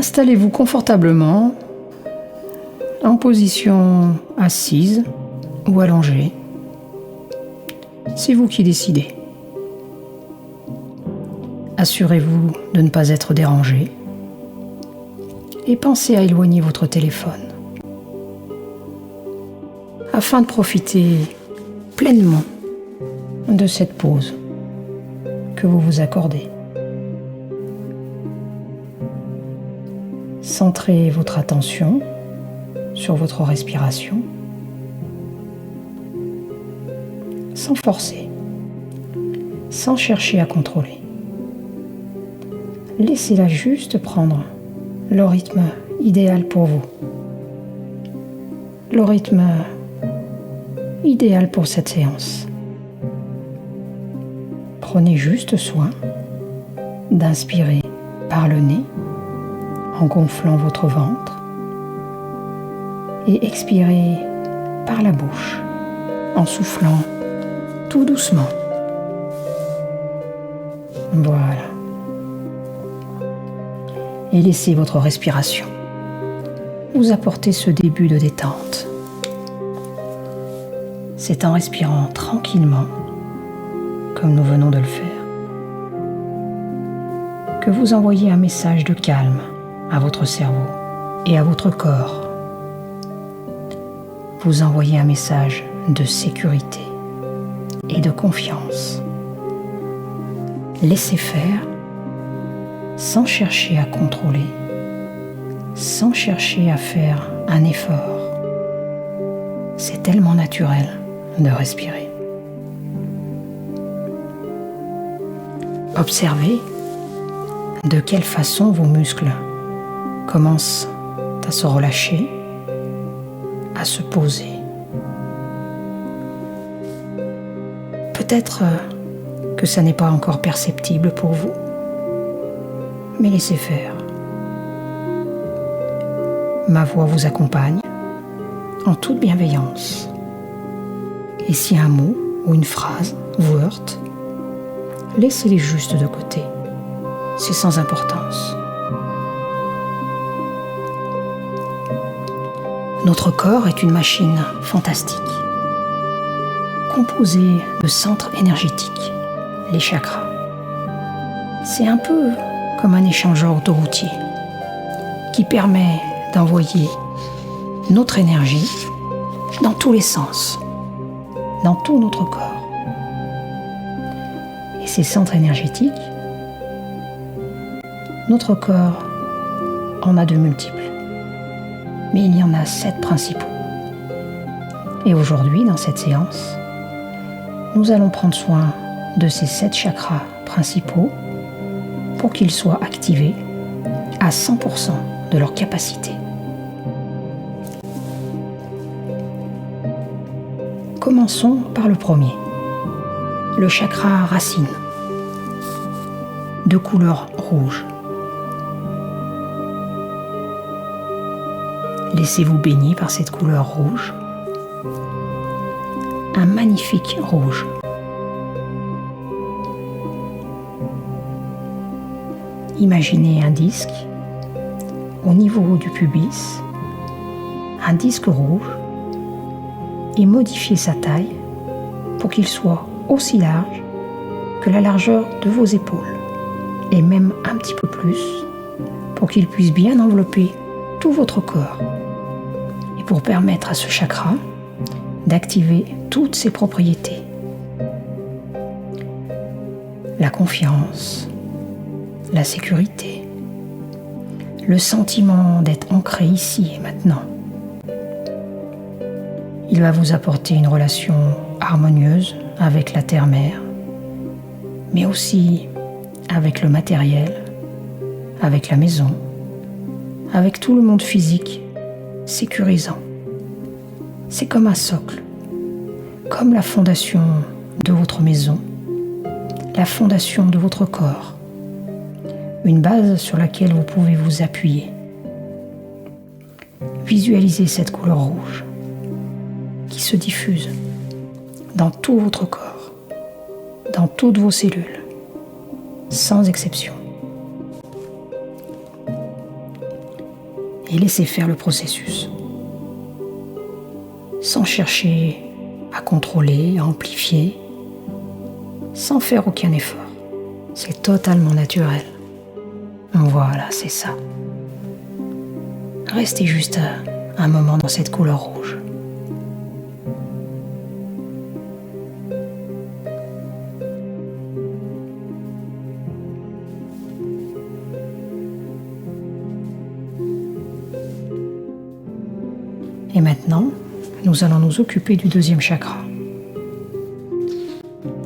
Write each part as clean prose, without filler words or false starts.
Installez-vous confortablement en position assise ou allongée. C'est vous qui décidez. Assurez-vous de ne pas être dérangé et pensez à éloigner votre téléphone afin de profiter pleinement de cette pause que vous vous accordez. Centrez votre attention sur votre respiration sans forcer, sans chercher à contrôler. Laissez-la juste prendre le rythme idéal pour vous, le rythme idéal pour cette séance. Prenez juste soin d'inspirer par le nez en gonflant votre ventre et expirez par la bouche en soufflant tout doucement. Voilà. Et laissez votre respiration vous apporter ce début de détente. C'est en respirant tranquillement, comme nous venons de le faire, que vous envoyez un message de calme à votre cerveau et à votre corps. Vous envoyez un message de sécurité et de confiance. Laissez faire sans chercher à contrôler, sans chercher à faire un effort. C'est tellement naturel de respirer. Observez de quelle façon vos muscles commencent à se relâcher, à se poser. Peut-être que ça n'est pas encore perceptible pour vous, mais laissez faire. Ma voix vous accompagne en toute bienveillance. Et si un mot ou une phrase vous heurte, laissez-les juste de côté. C'est sans importance. Notre corps est une machine fantastique, composée de centres énergétiques, les chakras. C'est un peu comme un échangeur autoroutier qui permet d'envoyer notre énergie dans tous les sens, dans tout notre corps. Et ces centres énergétiques, notre corps en a de multiples, mais il y en a 7 principaux. Et aujourd'hui, dans cette séance, nous allons prendre soin de ces 7 chakras principaux pour qu'ils soient activés à 100% de leur capacité. Commençons par le premier, le chakra racine, de couleur rouge. Laissez-vous baigner par cette couleur rouge, un magnifique rouge. Imaginez un disque au niveau du pubis, un disque rouge, et modifiez sa taille pour qu'il soit aussi large que la largeur de vos épaules, et même un petit peu plus, pour qu'il puisse bien envelopper tout votre corps, et pour permettre à ce chakra d'activer toutes ses propriétés. La confiance, la sécurité, le sentiment d'être ancré ici et maintenant. Il va vous apporter une relation harmonieuse avec la terre-mère, mais aussi avec le matériel, avec la maison, avec tout le monde physique, sécurisant. C'est comme un socle, comme la fondation de votre maison, la fondation de votre corps, une base sur laquelle vous pouvez vous appuyer. Visualisez cette couleur rouge qui se diffuse dans tout votre corps, dans toutes vos cellules, sans exception. et laissez faire le processus. Sans chercher à contrôler, à amplifier, sans faire aucun effort. C'est totalement naturel. Voilà, c'est ça. Restez juste un moment dans cette couleur rouge. Et maintenant, nous allons nous occuper du deuxième chakra.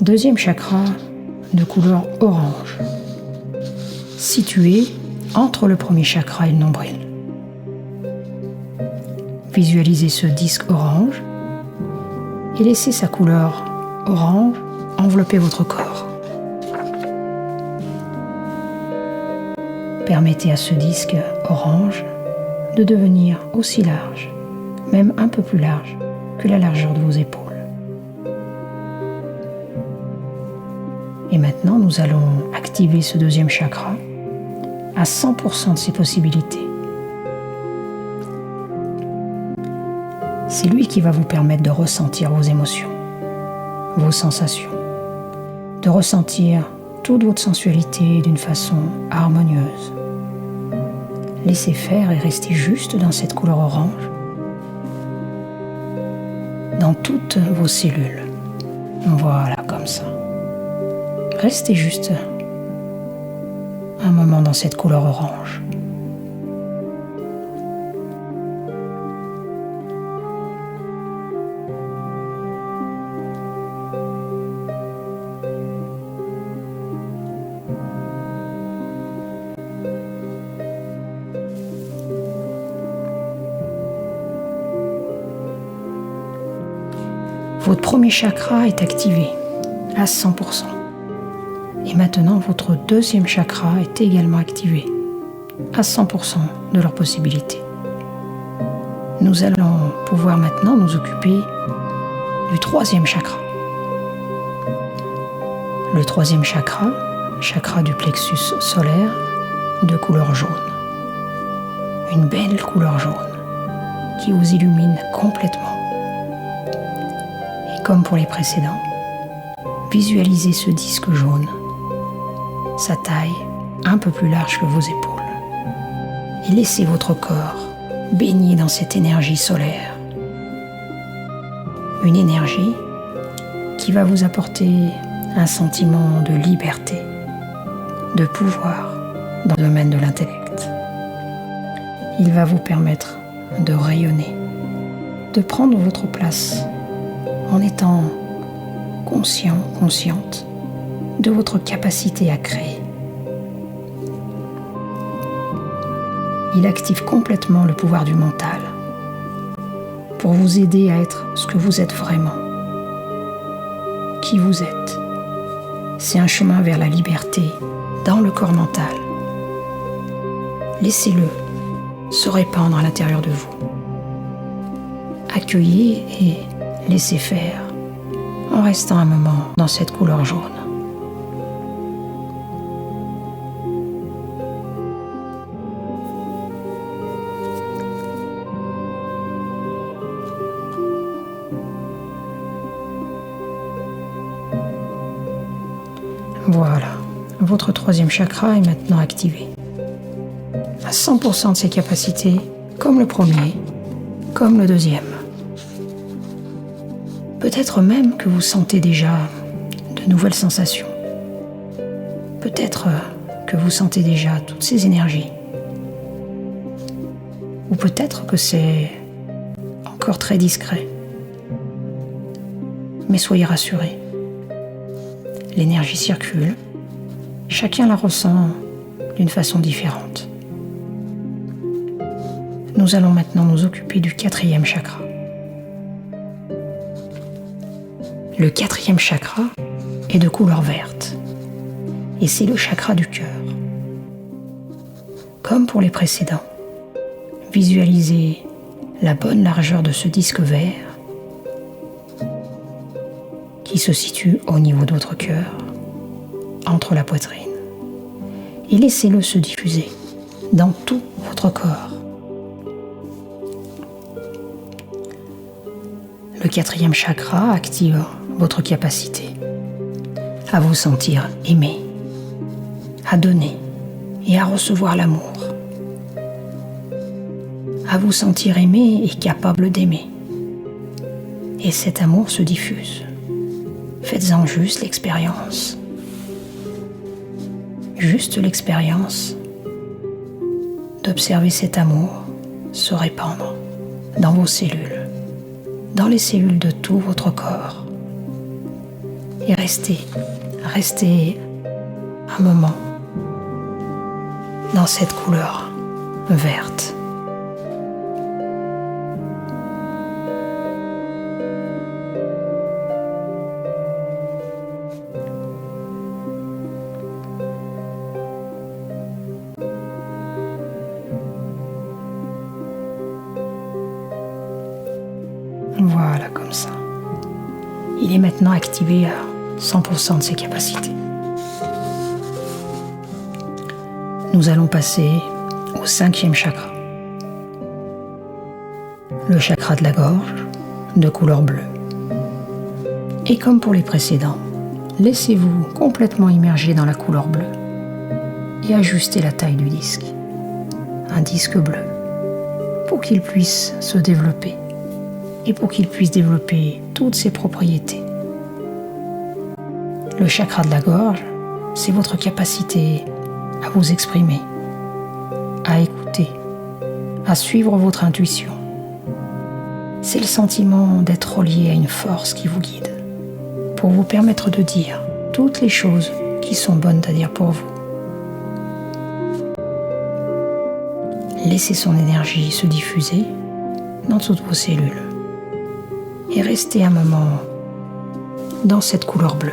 Deuxième chakra de couleur orange, situé entre le premier chakra et le nombril. Visualisez ce disque orange et laissez sa couleur orange envelopper votre corps. Permettez à ce disque orange de devenir aussi large, même un peu plus large que la largeur de vos épaules. Et maintenant, nous allons activer ce deuxième chakra à 100% de ses possibilités. C'est lui qui va vous permettre de ressentir vos émotions, vos sensations, de ressentir toute votre sensualité d'une façon harmonieuse. Laissez faire et restez juste dans cette couleur orange, dans toutes vos cellules. Voilà, comme ça. Restez juste un moment dans cette couleur orange. Votre premier chakra est activé à 100%. Et maintenant, votre deuxième chakra est également activé à 100% de leurs possibilités. Nous allons pouvoir maintenant nous occuper du troisième chakra. Le troisième chakra, chakra du plexus solaire, de couleur jaune. Une belle couleur jaune qui vous illumine complètement. Et comme pour les précédents, visualisez ce disque jaune, sa taille un peu plus large que vos épaules, et laissez votre corps baigner dans cette énergie solaire. Une énergie qui va vous apporter un sentiment de liberté, de pouvoir dans le domaine de l'intellect. Il va vous permettre de rayonner, de prendre votre place en étant conscient, consciente de votre capacité à créer. Il active complètement le pouvoir du mental pour vous aider à être ce que vous êtes vraiment, qui vous êtes. C'est un chemin vers la liberté dans le corps mental. Laissez-le se répandre à l'intérieur de vous. Accueillez et laissez faire en restant un moment dans cette couleur jaune. Voilà, votre troisième chakra est maintenant activé à 100% de ses capacités, comme le premier, comme le deuxième. Peut-être même que vous sentez déjà de nouvelles sensations. Peut-être que vous sentez déjà toutes ces énergies. Ou peut-être que c'est encore très discret. Mais soyez rassurés. L'énergie circule, chacun la ressent d'une façon différente. Nous allons maintenant nous occuper du quatrième chakra. Le quatrième chakra est de couleur verte et c'est le chakra du cœur. Comme pour les précédents, visualisez la bonne largeur de ce disque vert qui se situe au niveau de votre cœur, entre la poitrine, et laissez-le se diffuser dans tout votre corps, Le 4e chakra active votre capacité à vous sentir aimé, à donner et à recevoir l'amour, à vous sentir aimé et capable d'aimer. Et cet amour se diffuse. Faites-en juste l'expérience. Juste l'expérience d'observer cet amour se répandre dans vos cellules, dans les cellules de tout votre corps. Et restez un moment dans cette couleur verte. Voilà, comme ça. Il est maintenant activé à 100% de ses capacités. Nous allons passer au 5e chakra. Le chakra de la gorge, de couleur bleue. Et comme pour les précédents, laissez-vous complètement immerger dans la couleur bleue et ajustez la taille du disque. Un disque bleu, pour qu'il puisse se développer et pour qu'il puisse développer toutes ses propriétés. Le chakra de la gorge, c'est votre capacité à vous exprimer, à écouter, à suivre votre intuition. C'est le sentiment d'être relié à une force qui vous guide, pour vous permettre de dire toutes les choses qui sont bonnes à dire pour vous. Laissez son énergie se diffuser dans toutes vos cellules et restez un moment dans cette couleur bleue.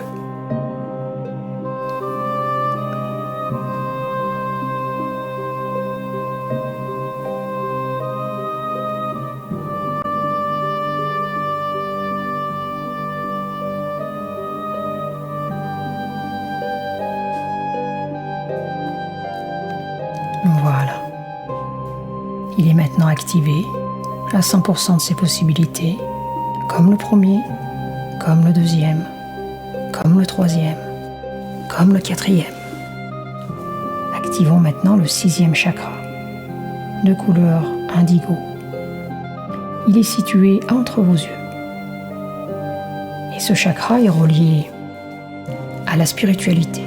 Voilà. Il est maintenant activé à 100% de ses possibilités, comme le premier, comme le deuxième, comme le troisième, comme le 4e. Activons maintenant le 6e chakra, de couleur indigo. Il est situé entre vos yeux. Et ce chakra est relié à la spiritualité.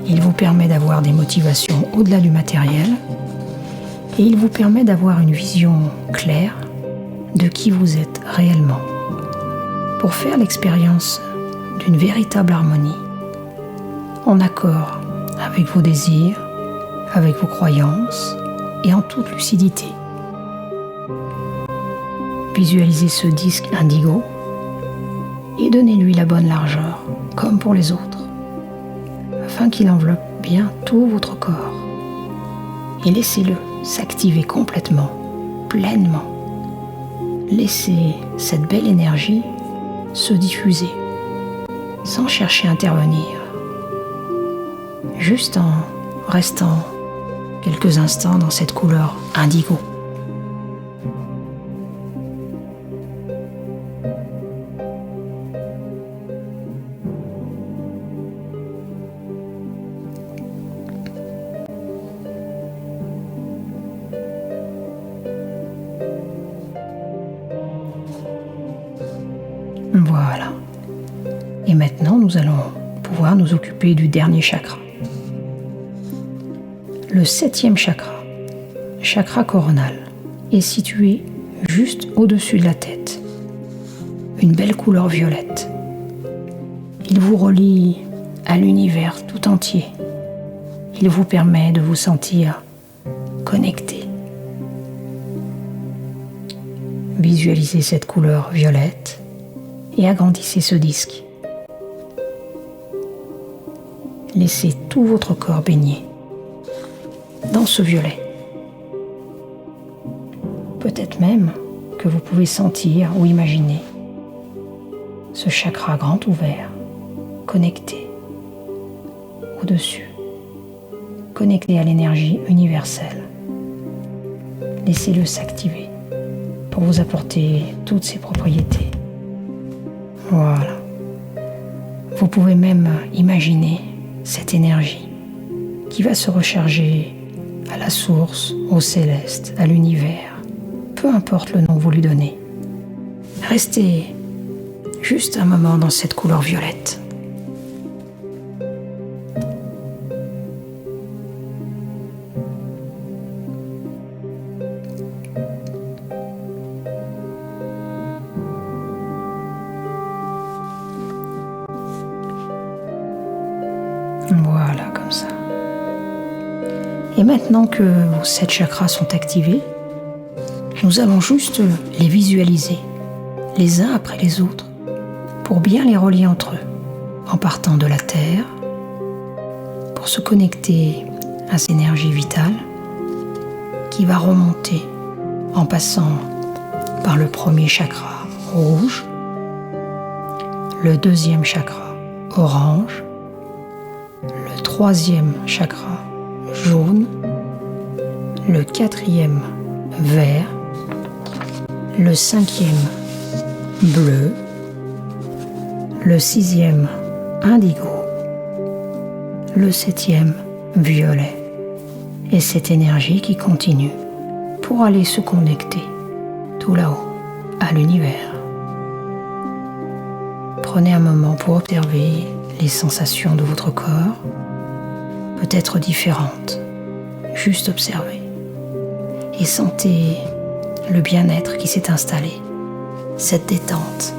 Il vous permet d'avoir des motivations au-delà du matériel et il vous permet d'avoir une vision claire de qui vous êtes réellement pour faire l'expérience d'une véritable harmonie en accord avec vos désirs, avec vos croyances et en toute lucidité. Visualisez ce disque indigo et donnez-lui la bonne largeur, comme pour les autres, afin qu'il enveloppe bien tout votre corps. Et laissez-le s'activer complètement, pleinement. Laissez cette belle énergie se diffuser, sans chercher à intervenir, juste en restant quelques instants dans cette couleur indigo. Voilà. Et maintenant, nous allons pouvoir nous occuper du dernier chakra. Le 7e chakra, chakra coronal, est situé juste au-dessus de la tête. Une belle couleur violette. Il vous relie à l'univers tout entier. Il vous permet de vous sentir connecté. Visualisez cette couleur violette et agrandissez ce disque. Laissez tout votre corps baigner dans ce violet. Peut-être même que vous pouvez sentir ou imaginer ce chakra grand ouvert, connecté au-dessus, connecté à l'énergie universelle. Laissez-le s'activer pour vous apporter toutes ses propriétés. Voilà. Vous pouvez même imaginer cette énergie qui va se recharger à la source, au céleste, à l'univers, peu importe le nom que vous lui donnez. Restez juste un moment dans cette couleur violette. Voilà, comme ça. Et maintenant que vos 7 chakras sont activés, nous allons juste les visualiser, les uns après les autres, pour bien les relier entre eux, en partant de la Terre, pour se connecter à cette énergie vitale qui va remonter en passant par le premier chakra rouge, le deuxième chakra orange, le troisième chakra jaune, le quatrième vert, le cinquième bleu, le sixième indigo, le septième violet, et cette énergie qui continue pour aller se connecter tout là-haut à l'univers. Prenez un moment pour observer les sensations de votre corps, peut-être différentes, juste observez, et sentez le bien-être qui s'est installé, cette détente.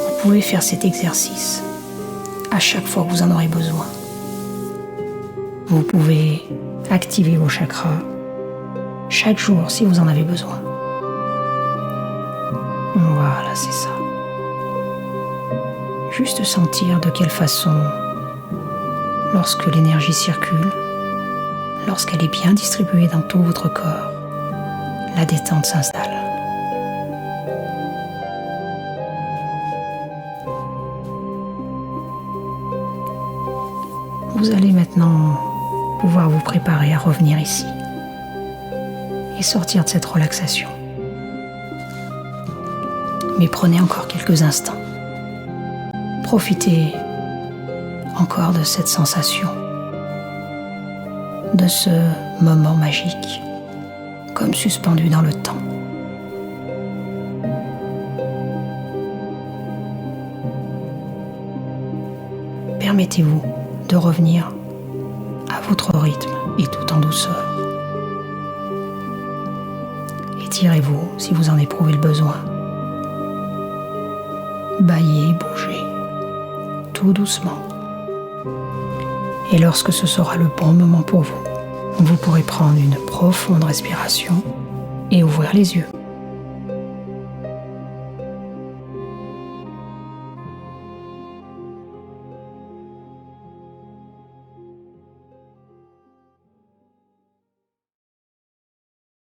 Vous pouvez faire cet exercice à chaque fois que vous en aurez besoin. Vous pouvez activer vos chakras chaque jour si vous en avez besoin. Voilà, c'est ça. Juste sentir de quelle façon, lorsque l'énergie circule, lorsqu'elle est bien distribuée dans tout votre corps, la détente s'installe. Vous allez maintenant pouvoir vous préparer à revenir ici et sortir de cette relaxation. Mais prenez encore quelques instants. Profitez encore de cette sensation, de ce moment magique, comme suspendu dans le temps. Permettez-vous de revenir à votre rythme et tout en douceur. Étirez-vous si vous en éprouvez le besoin. Bâillez, bougez, tout doucement. Et lorsque ce sera le bon moment pour vous, vous pourrez prendre une profonde respiration et ouvrir les yeux.